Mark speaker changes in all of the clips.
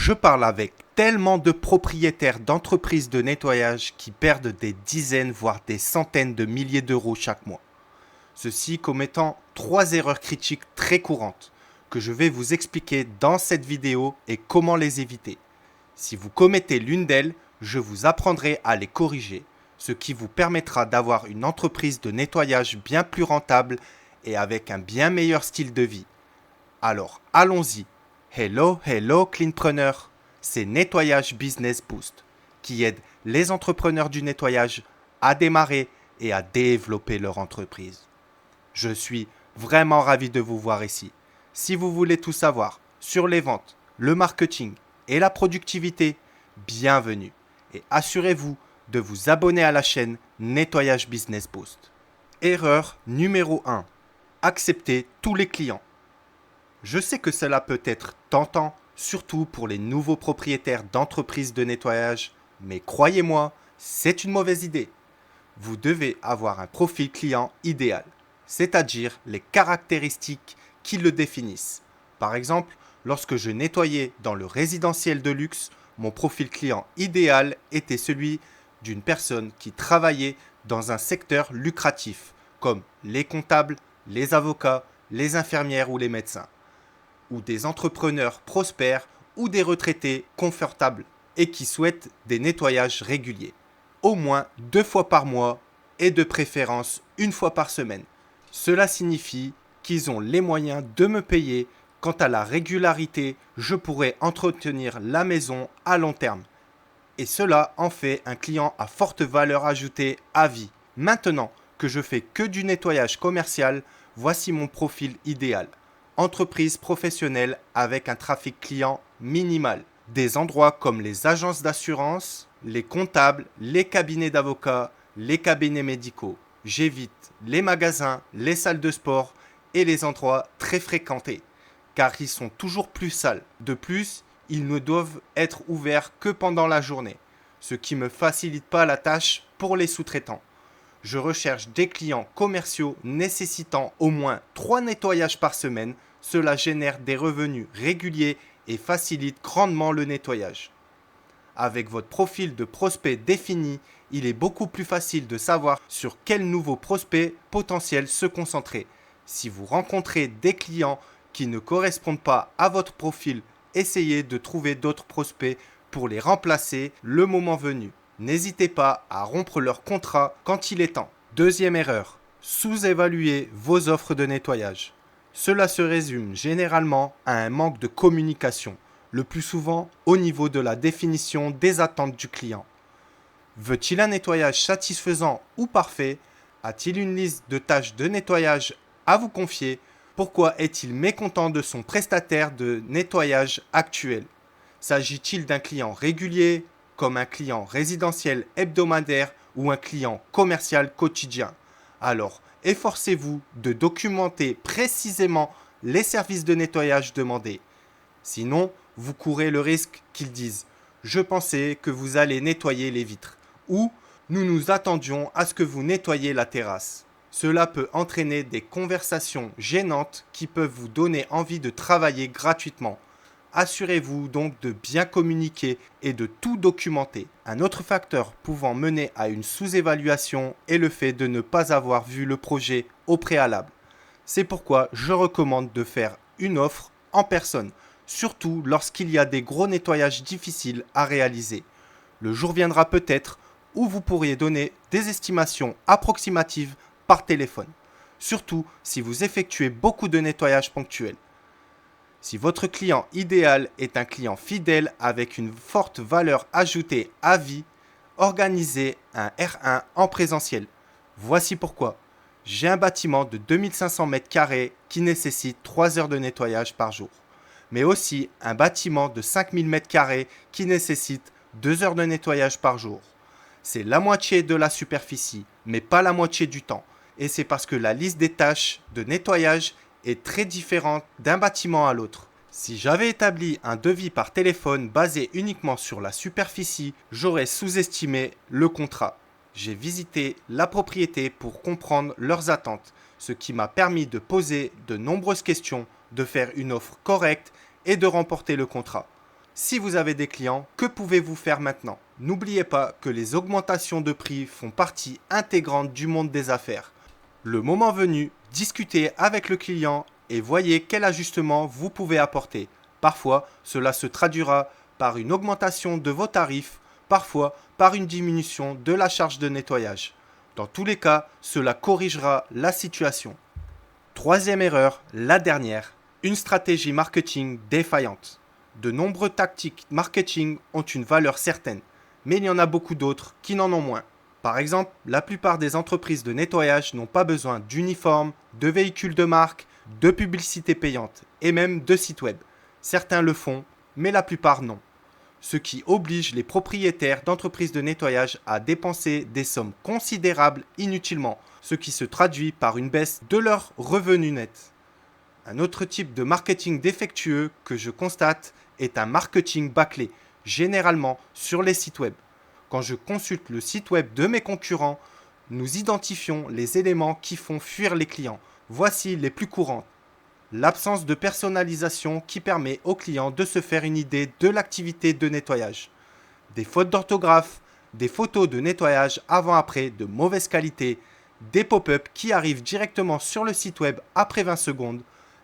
Speaker 1: Je parle avec tellement de propriétaires d'entreprises de nettoyage qui perdent des dizaines voire des centaines de milliers d'euros chaque mois. Ceci commettant 3 erreurs critiques très courantes que je vais vous expliquer dans cette vidéo et comment les éviter. Si vous commettez l'une d'elles, je vous apprendrai à les corriger, ce qui vous permettra d'avoir une entreprise de nettoyage bien plus rentable et avec un bien meilleur style de vie. Alors allons-y. Hello Cleanpreneur, c'est Nettoyage Business Boost qui aide les entrepreneurs du nettoyage à démarrer et à développer leur entreprise. Je suis vraiment ravi de vous voir ici. Si vous voulez tout savoir sur les ventes, le marketing et la productivité, bienvenue et assurez-vous de vous abonner à la chaîne Nettoyage Business Boost. Erreur numéro 1. Accepter tous les clients. Je sais que cela peut être tentant, surtout pour les nouveaux propriétaires d'entreprises de nettoyage, mais croyez-moi, c'est une mauvaise idée. Vous devez avoir un profil client idéal, c'est-à-dire les caractéristiques qui le définissent. Par exemple, lorsque je nettoyais dans le résidentiel de luxe, mon profil client idéal était celui d'une personne qui travaillait dans un secteur lucratif, comme les comptables, les avocats, les infirmières ou les médecins, ou des entrepreneurs prospères ou des retraités confortables et qui souhaitent des nettoyages réguliers, au moins 2 fois par mois et de préférence 1 fois par semaine. Cela signifie qu'ils ont les moyens de me payer. Quant à la régularité, je pourrais entretenir la maison à long terme. Et cela en fait un client à forte valeur ajoutée à vie. Maintenant que je fais que du nettoyage commercial, voici mon profil idéal. Entreprise professionnelle avec un trafic client minimal. Des endroits comme les agences d'assurance, les comptables, les cabinets d'avocats, les cabinets médicaux. J'évite les magasins, les salles de sport et les endroits très fréquentés, car ils sont toujours plus sales. De plus, ils ne doivent être ouverts que pendant la journée, ce qui ne me facilite pas la tâche pour les sous-traitants. Je recherche des clients commerciaux nécessitant au moins 3 nettoyages par semaine. Cela génère des revenus réguliers et facilite grandement le nettoyage. Avec votre profil de prospect défini, il est beaucoup plus facile de savoir sur quel nouveau prospect potentiel se concentrer. Si vous rencontrez des clients qui ne correspondent pas à votre profil, essayez de trouver d'autres prospects pour les remplacer le moment venu. N'hésitez pas à rompre leur contrat quand il est temps. Deuxième erreur, sous-évaluer vos offres de nettoyage. Cela se résume généralement à un manque de communication, le plus souvent au niveau de la définition des attentes du client. Veut-il un nettoyage satisfaisant ou parfait? A-t-il une liste de tâches de nettoyage à vous confier? Pourquoi est-il mécontent de son prestataire de nettoyage actuel? S'agit-il d'un client régulier, comme un client résidentiel hebdomadaire ou un client commercial quotidien? Alors, efforcez-vous de documenter précisément les services de nettoyage demandés. Sinon, vous courez le risque qu'ils disent « Je pensais que vous allez nettoyer les vitres » ou « Nous nous attendions à ce que vous nettoyiez la terrasse ». Cela peut entraîner des conversations gênantes qui peuvent vous donner envie de travailler gratuitement. Assurez-vous donc de bien communiquer et de tout documenter. Un autre facteur pouvant mener à une sous-évaluation est le fait de ne pas avoir vu le projet au préalable. C'est pourquoi je recommande de faire une offre en personne, surtout lorsqu'il y a des gros nettoyages difficiles à réaliser. Le jour viendra peut-être où vous pourriez donner des estimations approximatives par téléphone, surtout si vous effectuez beaucoup de nettoyages ponctuels. Si votre client idéal est un client fidèle avec une forte valeur ajoutée à vie, organisez un R1 en présentiel. Voici pourquoi. J'ai un bâtiment de 2500 m² qui nécessite 3 heures de nettoyage par jour, mais aussi un bâtiment de 5000 m² qui nécessite 2 heures de nettoyage par jour. C'est la moitié de la superficie, mais pas la moitié du temps. Et c'est parce que la liste des tâches de nettoyage est très différente d'un bâtiment à l'autre. Si j'avais établi un devis par téléphone basé uniquement sur la superficie, j'aurais sous-estimé le contrat. J'ai visité la propriété pour comprendre leurs attentes, ce qui m'a permis de poser de nombreuses questions, de faire une offre correcte et de remporter le contrat. Si vous avez des clients, que pouvez-vous faire maintenant? N'oubliez pas que les augmentations de prix font partie intégrante du monde des affaires. Le moment venu, discutez avec le client et voyez quel ajustement vous pouvez apporter. Parfois, cela se traduira par une augmentation de vos tarifs, parfois par une diminution de la charge de nettoyage. Dans tous les cas, cela corrigera la situation. Troisième erreur, la dernière, une stratégie marketing défaillante. De nombreuses tactiques marketing ont une valeur certaine, mais il y en a beaucoup d'autres qui n'en ont moins. Par exemple, la plupart des entreprises de nettoyage n'ont pas besoin d'uniformes, de véhicules de marque, de publicité payante et même de sites web. Certains le font, mais la plupart non. Ce qui oblige les propriétaires d'entreprises de nettoyage à dépenser des sommes considérables inutilement, ce qui se traduit par une baisse de leurs revenus nets. Un autre type de marketing défectueux que je constate est un marketing bâclé, généralement sur les sites web. Quand je consulte le site web de mes concurrents, nous identifions les éléments qui font fuir les clients. Voici les plus courants. L'absence de personnalisation qui permet aux clients de se faire une idée de l'activité de nettoyage. Des fautes d'orthographe, des photos de nettoyage avant-après de mauvaise qualité, des pop-up qui arrivent directement sur le site web après 20 secondes,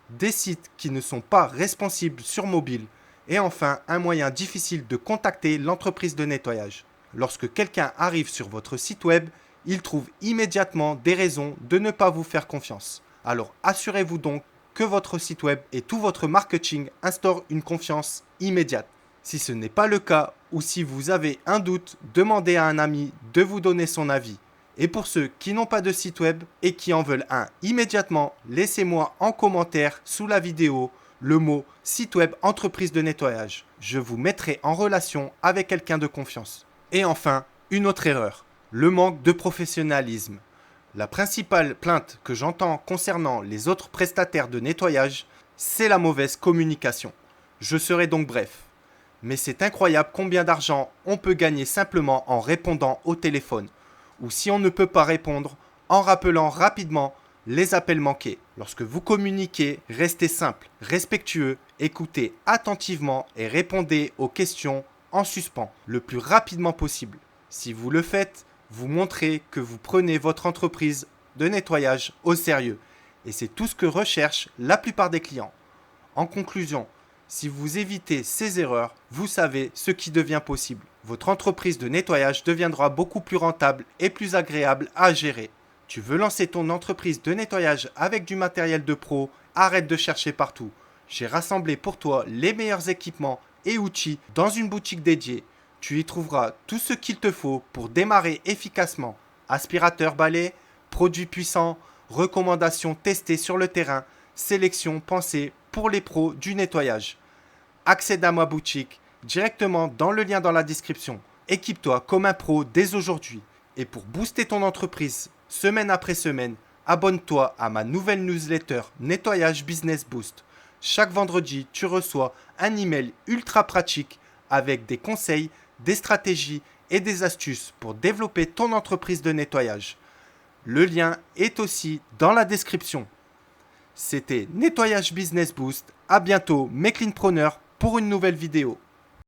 Speaker 1: des sites qui ne sont pas responsibles sur mobile et enfin un moyen difficile de contacter l'entreprise de nettoyage. Lorsque quelqu'un arrive sur votre site web, il trouve immédiatement des raisons de ne pas vous faire confiance. Alors assurez-vous donc que votre site web et tout votre marketing instaurent une confiance immédiate. Si ce n'est pas le cas ou si vous avez un doute, demandez à un ami de vous donner son avis. Et pour ceux qui n'ont pas de site web et qui en veulent un immédiatement, laissez-moi en commentaire sous la vidéo le mot site web entreprise de nettoyage. Je vous mettrai en relation avec quelqu'un de confiance. Et enfin, une autre erreur, le manque de professionnalisme. La principale plainte que j'entends concernant les autres prestataires de nettoyage, c'est la mauvaise communication. Je serai donc bref. Mais c'est incroyable combien d'argent on peut gagner simplement en répondant au téléphone. Ou si on ne peut pas répondre, en rappelant rapidement les appels manqués. Lorsque vous communiquez, restez simple, respectueux, écoutez attentivement et répondez aux questions en suspens le plus rapidement possible. Si vous le faites, vous montrez que vous prenez votre entreprise de nettoyage au sérieux. Et c'est tout ce que recherchent la plupart des clients. En conclusion, si vous évitez ces erreurs, vous savez ce qui devient possible. Votre entreprise de nettoyage deviendra beaucoup plus rentable et plus agréable à gérer. Tu veux lancer ton entreprise de nettoyage avec du matériel de pro? Arrête de chercher partout. J'ai rassemblé pour toi les meilleurs équipements et outils dans une boutique dédiée. Tu y trouveras tout ce qu'il te faut pour démarrer efficacement. Aspirateur balai, produits puissants, recommandations testées sur le terrain, sélection pensée pour les pros du nettoyage. Accède à ma boutique directement dans le lien dans la description. Équipe-toi comme un pro dès aujourd'hui. Et pour booster ton entreprise, semaine après semaine, abonne-toi à ma nouvelle newsletter Nettoyage Business Boost. Chaque vendredi, tu reçois un email ultra pratique avec des conseils, des stratégies et des astuces pour développer ton entreprise de nettoyage. Le lien est aussi dans la description. C'était Nettoyage Business Boost. À bientôt, mes cleanpreneurs, pour une nouvelle vidéo.